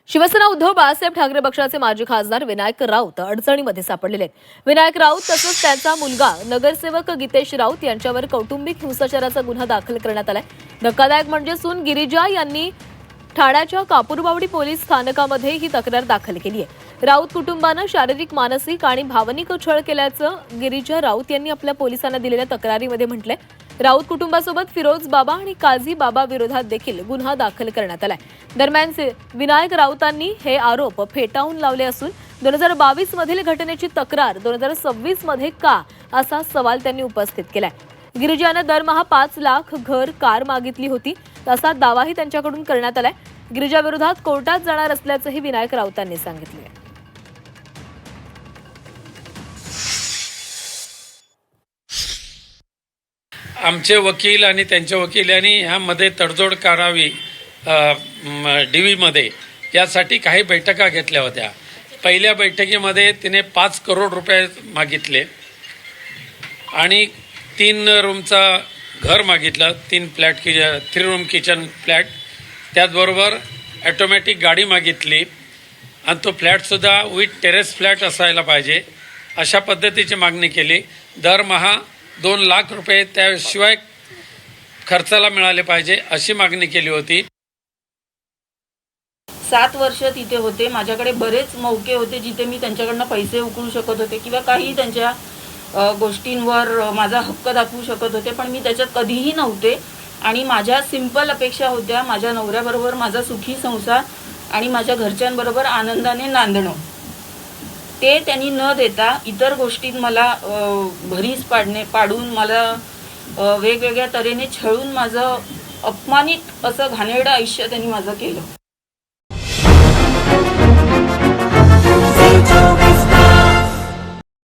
शिवसेना उद्धव बाळासाहेब ठाकरे पक्षाचे माजी खासदार विनायक राऊत अडचणीमध्ये सापडलेले आहेत। विनायक राऊत तसंच त्यांचा मुलगा नगरसेवक गीतेश राऊत यांच्यावर कौटुंबिक हिंसाचाराचा गुन्हा दाखल करण्यात आलाय। धक्कादायक म्हणजे सून गिरिजा यांनी ठाण्याच्या कापूरबावडी पोलीस स्थानकामध्ये ही तक्रार दाखल केली आहे। राऊत कुटुंबानं शारीरिक, मानसिक आणि भावनिक छळ केल्याचं गिरिजा राऊत यांनी आपल्या पोलिसांना दिलेल्या तक्रारीमध्ये म्हटलंय। राऊत कुटुंबासोबत फिरोज बाबा आणि काझी बाबा विरोधात देखील गुन्हा दाखल करण्यात आलाय। दरम्यान विनायक राऊतांनी हे आरोप फेटाळून लावले असून 2022 मधील घटनेची तक्रार 2026 मध्ये का असा सवाल त्यांनी उपस्थित केलाय। गिरिजानं दरमहा 5 लाख घर कार मागितली होती असा दावाही त्यांच्याकडून करण्यात आलाय। गिरिजा विरोधात कोर्टात जाणार असल्याचंही विनायक राऊतांनी सांगितलं। आमचे वकील आणि त्यांच्या वकिलांनी ह्यामध्ये तडजोड करावी DV यासाठी काही बैठका घेतल्या होत्या। पहिल्या बैठकीमध्ये तिने 5 करोड रुपये मागितले आणि 3 रूमचा घर मागितलं, 3 रूम किचन फ्लॅट, त्याचबरोबर ऑटोमॅटिक गाडी मागितली आणि तो फ्लॅटसुद्धा विथ टेरेस फ्लॅट असायला पाहिजे अशा पद्धतीची मागणी केली। दरमहा 2 लाख रुपये त्याशिवाय खर्चाला मिळाले पाहिजे अशी मागणी केली होती। 7 वर्ष तिथे होते। माझ्याकडे बरेच मौके होते जिथे मी त्यांच्याकडनं पैसे उकळू शकत होते किंवा काही त्यांच्या गोष्टींवर माझा हक्क दाखवू शकत होते, पण मी त्याच्यात कधीही नव्हते आणि माझ्या सिंपल अपेक्षा होत्या माझ्या नवऱ्याबरोबर माझा सुखी संसार आणि माझ्या घरच्यांबरोबर आनंदाने नांदणं। ते त्यांनी न देता इतर गोष्टीत मला भरीस पाडून मला वेगवेगळ्या तऱ्हेने छळून माझं अपमानित असं घाणेरडं आयुष्य त्यांनी माझं केलं।